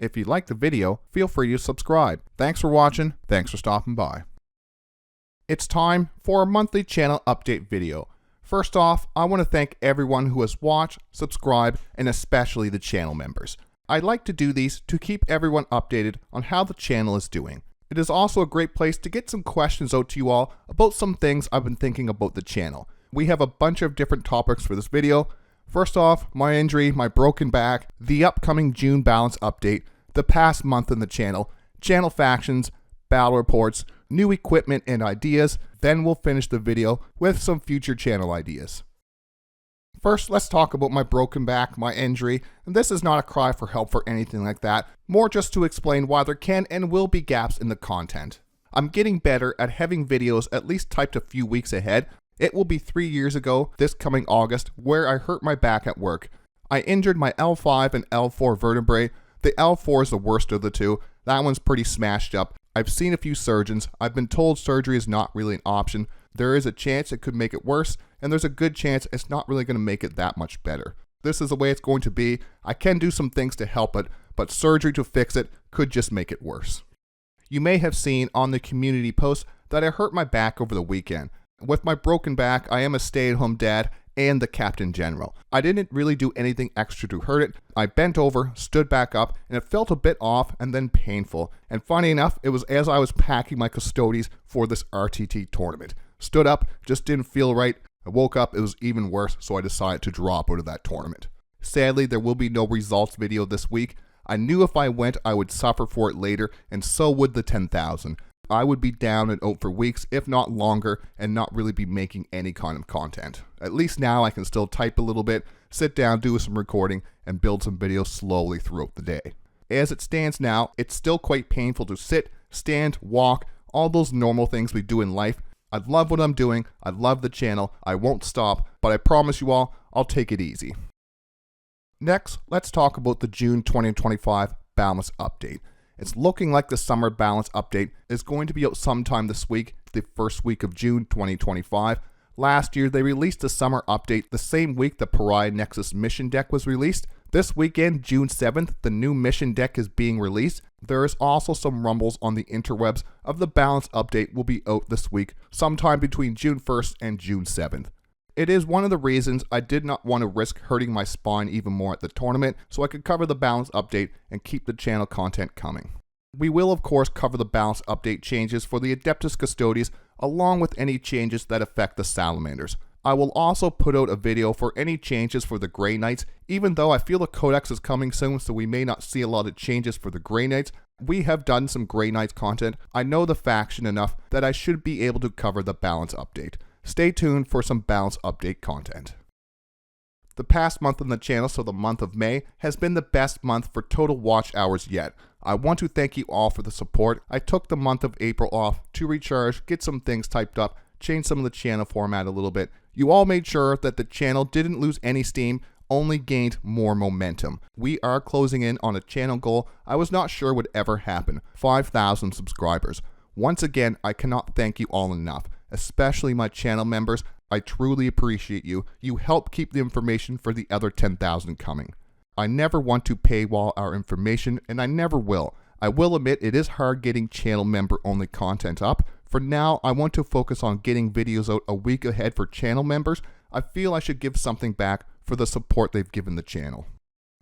If you liked the video, feel free to subscribe. Thanks for watching. Thanks for stopping by. It's time for a monthly channel update video. First off, I want to thank everyone who has watched, subscribed, and especially the channel members. I like to do these to keep everyone updated on how the channel is doing. It is also a great place to get some questions out to you all about some things I've been thinking about the channel. We have a bunch of different topics for this video. First off, my injury, my broken back, the upcoming June balance update, the past month in the channel factions, battle reports, new equipment and ideas. Then we'll finish the video with some future channel ideas. First, let's talk about my broken back, my injury, and this is not a cry for help or anything like that, more just to explain why there can and will be gaps in the content. I'm getting better at having videos at least typed a few weeks ahead. It will be 3 years ago, this coming August, where I hurt my back at work. I injured my L5 and L4 vertebrae. The L4 is the worst of the two. That one's pretty smashed up. I've seen a few surgeons. I've been told surgery is not really an option. There is a chance it could make it worse, and there's a good chance it's not really going to make it that much better. This is the way it's going to be. I can do some things to help it, but surgery to fix it could just make it worse. You may have seen on the community post that I hurt my back over the weekend. With my broken back, I am a stay-at-home dad and the captain general. I didn't really do anything extra to hurt it. I bent over, stood back up, and it felt a bit off and then painful. And funny enough, it was as I was packing my custodies for this RTT tournament. Stood up, just didn't feel right. I woke up, it was even worse, so I decided to drop out of that tournament. Sadly, there will be no results video this week. I knew if I went, I would suffer for it later, and so would the 10,000. I would be down and out for weeks, if not longer, and not really be making any kind of content. At least now I can still type a little bit, sit down, do some recording, and build some videos slowly throughout the day. As it stands now, it's still quite painful to sit, stand, walk, all those normal things we do in life. I love what I'm doing, I love the channel, I won't stop, but I promise you all, I'll take it easy. Next, let's talk about the June 2025 balance update. It's looking like the summer balance update is going to be out sometime this week, the first week of June 2025. Last year, they released the summer update the same week the Pariah Nexus mission deck was released. This weekend, June 7th, the new mission deck is being released. There is also some rumbles on the interwebs of the balance update will be out this week, sometime between June 1st and June 7th. It is one of the reasons I did not want to risk hurting my spine even more at the tournament, so I could cover the balance update and keep the channel content coming. We will of course cover the balance update changes for the Adeptus Custodes, along with any changes that affect the Salamanders. I will also put out a video for any changes for the Grey Knights, even though I feel the Codex is coming soon, so we may not see a lot of changes for the Grey Knights. We have done some Grey Knights content. I know the faction enough that I should be able to cover the balance update. Stay tuned for some balance update content. The past month on the channel, so the month of May, has been the best month for total watch hours yet. I want to thank you all for the support. I took the month of April off to recharge, get some things typed up, change some of the channel format a little bit. You all made sure that the channel didn't lose any steam, only gained more momentum. We are closing in on a channel goal I was not sure would ever happen, 5,000 subscribers. Once again, I cannot thank you all enough, especially my channel members. I truly appreciate you. You help keep the information for the other 10,000 coming. I never want to paywall our information, and I never will. I will admit it is hard getting channel member only content up. For now, I want to focus on getting videos out a week ahead for channel members. I feel I should give something back for the support they've given the channel.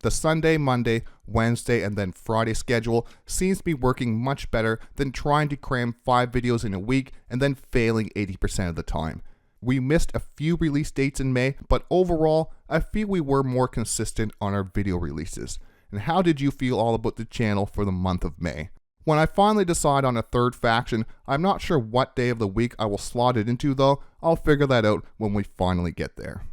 The Sunday, Monday, Wednesday, and then Friday schedule seems to be working much better than trying to cram 5 videos in a week and then failing 80% of the time. We missed a few release dates in May, but overall, I feel we were more consistent on our video releases. And how did you feel all about the channel for the month of May? When I finally decide on a third faction, I'm not sure what day of the week I will slot it into though. I'll figure that out when we finally get there.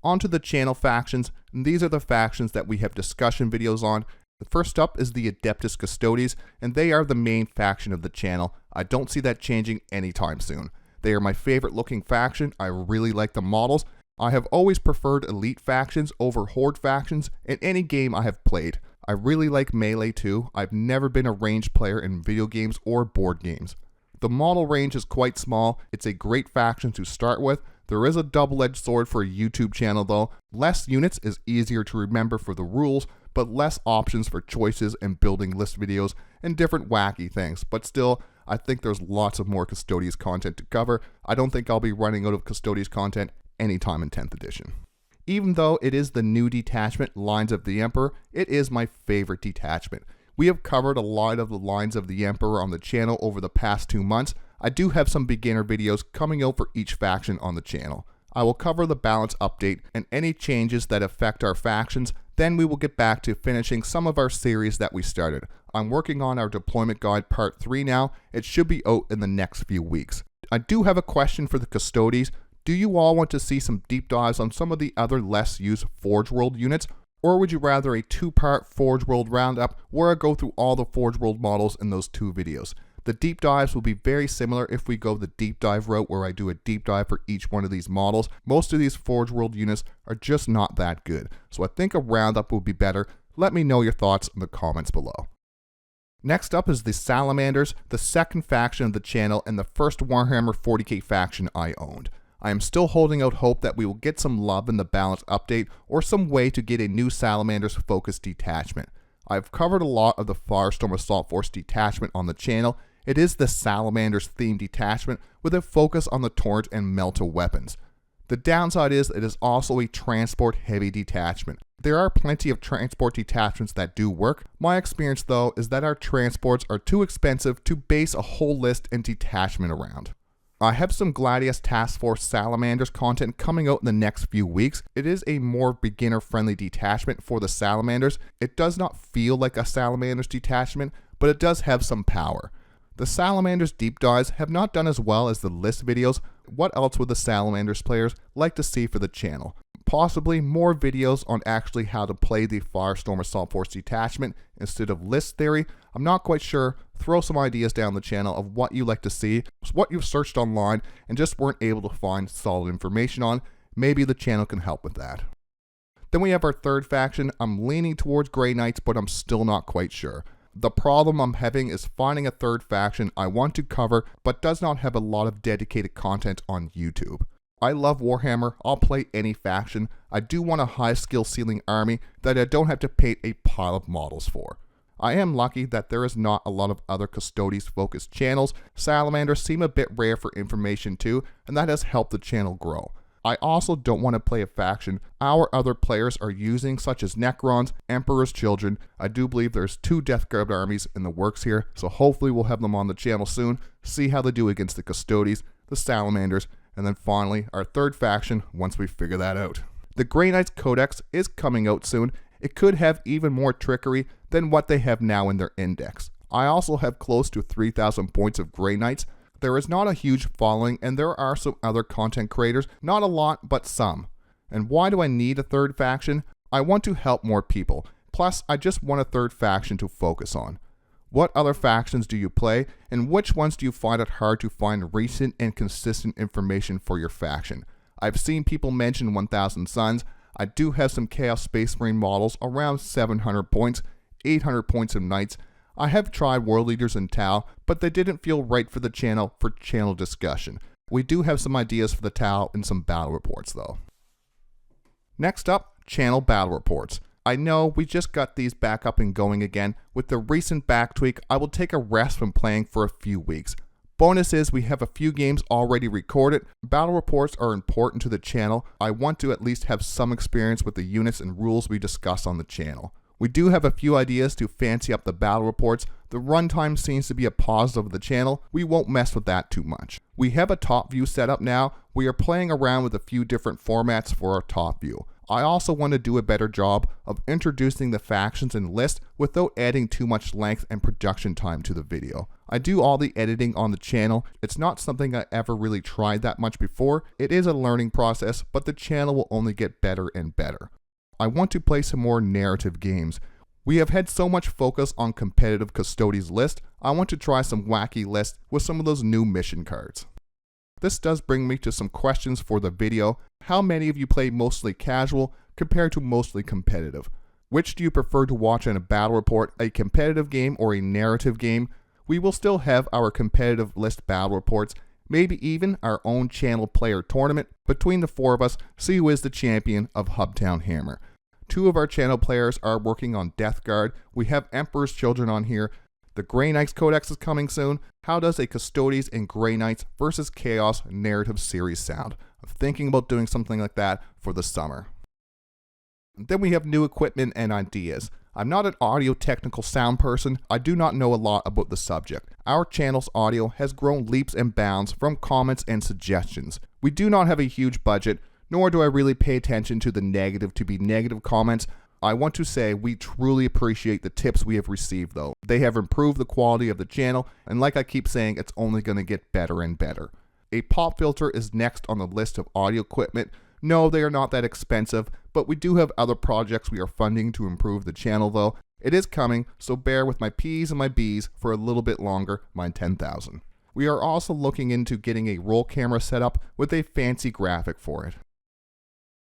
Onto the channel factions, and these are the factions that we have discussion videos on. The first up is the Adeptus Custodes, and they are the main faction of the channel. I don't see that changing anytime soon. They are my favorite looking faction. I really like the models. I have always preferred elite factions over horde factions in any game I have played. I really like melee too. I've never been a ranged player in video games or board games. The model range is quite small. It's a great faction to start with. There is a double-edged sword for a YouTube channel though. Less units is easier to remember for the rules, but less options for choices and building list videos and different wacky things. But still, I think there's lots of more Custodes content to cover. I don't think I'll be running out of Custodes content anytime in 10th edition. Even though it is the new detachment, Lines of the Emperor, it is my favorite detachment. We have covered a lot of the Lines of the Emperor on the channel over the past 2 months. I do have some beginner videos coming out for each faction on the channel. I will cover the balance update and any changes that affect our factions, then we will get back to finishing some of our series that we started. I'm working on our deployment guide part 3 now. It should be out in the next few weeks. I do have a question for the Custodes. Do you all want to see some deep dives on some of the other less used Forge World units? Or would you rather a 2-part Forge World roundup where I go through all the Forge World models in those 2 videos? The deep dives will be very similar if we go the deep dive route where I do a deep dive for each one of these models. Most of these Forge World units are just not that good, so I think a roundup would be better. Let me know your thoughts in the comments below. Next up is the Salamanders, the second faction of the channel and the first Warhammer 40K faction I owned. I am still holding out hope that we will get some love in the balance update or some way to get a new Salamanders focused detachment. I've covered a lot of the Firestorm Assault Force detachment on the channel. It is the Salamanders themed detachment with a focus on the Torrent and Melta weapons. The downside is it is also a transport heavy detachment. There are plenty of transport detachments that do work. My experience though is that our transports are too expensive to base a whole list and detachment around. I have some Gladius Task Force Salamanders content coming out in the next few weeks. It is a more beginner friendly detachment for the Salamanders. It does not feel like a Salamanders detachment, but it does have some power. The Salamanders deep dives have not done as well as the list videos. What else would the Salamanders players like to see for the channel? Possibly more videos on actually how to play the Firestorm Assault Force detachment instead of list theory. I'm not quite sure. Throw some ideas down the channel of what you like to see, what you've searched online and just weren't able to find solid information on. Maybe the channel can help with that. Then we have our third faction. I'm leaning towards Grey Knights, but I'm still not quite sure. The problem I'm having is finding a third faction I want to cover but does not have a lot of dedicated content on YouTube. I love Warhammer, I'll play any faction. I do want a high skill ceiling army that I don't have to paint a pile of models for. I am lucky that there is not a lot of other Custodes focused channels. Salamanders seem a bit rare for information too, and that has helped the channel grow. I also don't want to play a faction our other players are using, such as Necrons, Emperor's Children. I do believe there's 2 Death Guard armies in the works here, so hopefully we'll have them on the channel soon, see how they do against the Custodes, the Salamanders, and then finally our third faction once we figure that out. The Grey Knights Codex is coming out soon. It could have even more trickery than what they have now in their index. I also have close to 3,000 points of Grey Knights. There is not a huge following and there are some other content creators, not a lot but some. And why do I need a third faction? I want to help more people. Plus, I just want a third faction to focus on. What other factions do you play, and which ones do you find it hard to find recent and consistent information for your faction? I've seen people mention 1000 Suns. I do have some Chaos Space Marine models around 700 points, 800 points of Knights. I have tried World Leaders and Tau, but they didn't feel right for the channel for channel discussion. We do have some ideas for the Tau and some battle reports though. Next up, channel battle reports. I know we just got these back up and going again. With the recent back tweak, I will take a rest from playing for a few weeks. Bonus is we have a few games already recorded. Battle reports are important to the channel. I want to at least have some experience with the units and rules we discuss on the channel. We do have a few ideas to fancy up the battle reports. The runtime seems to be a positive of the channel. We won't mess with that too much. We have a top view set up now. We are playing around with a few different formats for our top view. I also want to do a better job of introducing the factions and list without adding too much length and production time to the video. I do all the editing on the channel. It's not something I ever really tried that much before. It is a learning process, but the channel will only get better and better. I want to play some more narrative games. We have had so much focus on competitive Custodes list. I want to try some wacky lists with some of those new mission cards. This does bring me to some questions for the video. How many of you play mostly casual compared to mostly competitive? Which do you prefer to watch in a battle report, a competitive game or a narrative game? We will still have our competitive list battle reports, maybe even our own channel player tournament between the 4 of us, see who is the champion of Hubtown Hammer. 2 of our channel players are working on Death Guard. We have Emperor's Children on here. The Grey Knights Codex is coming soon. How does a Custodes and Grey Knights versus Chaos narrative series sound? I'm thinking about doing something like that for the summer. Then we have new equipment and ideas. I'm not an audio technical sound person. I do not know a lot about the subject. Our channel's audio has grown leaps and bounds from comments and suggestions. We do not have a huge budget, nor do I really pay attention to the negative to be negative comments. I want to say we truly appreciate the tips we have received though. They have improved the quality of the channel, and like I keep saying, it's only going to get better and better. A pop filter is next on the list of audio equipment. No, they are not that expensive, but we do have other projects we are funding to improve the channel though. It is coming, so bear with my P's and my B's for a little bit longer, my 10,000. We are also looking into getting a roll camera set up with a fancy graphic for it.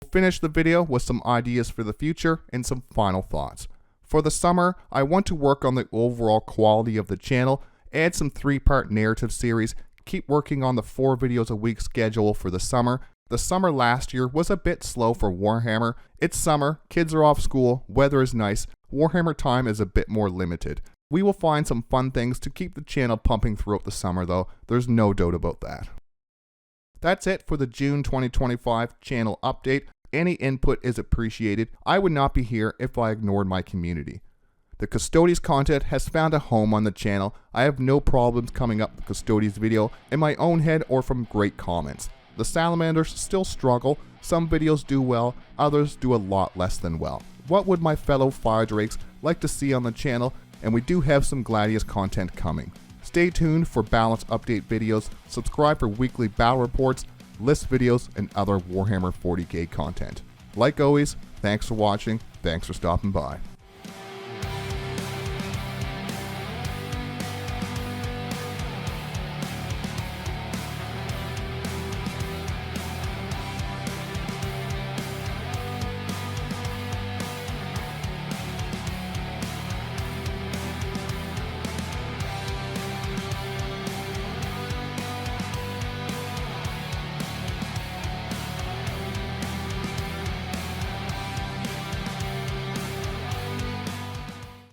We'll finish the video with some ideas for the future and some final thoughts. For the summer, I want to work on the overall quality of the channel, add some 3-part narrative series, keep working on the 4 videos a week schedule for the summer. The summer last year was a bit slow for Warhammer. It's summer, kids are off school, weather is nice, Warhammer time is a bit more limited. We will find some fun things to keep the channel pumping throughout the summer though, there's no doubt about that. That's it for the June 2025 channel update. Any input is appreciated. I would not be here if I ignored my community. The Custodes content has found a home on the channel. I have no problems coming up with Custodes video in my own head or from great comments. The Salamanders still struggle, some videos do well, others do a lot less than well. What would my fellow Fire Drakes like to see on the channel? And we do have some Gladius content coming. Stay tuned for balance update videos, subscribe for weekly battle reports, list videos, and other Warhammer 40K content. Like always, thanks for watching, thanks for stopping by.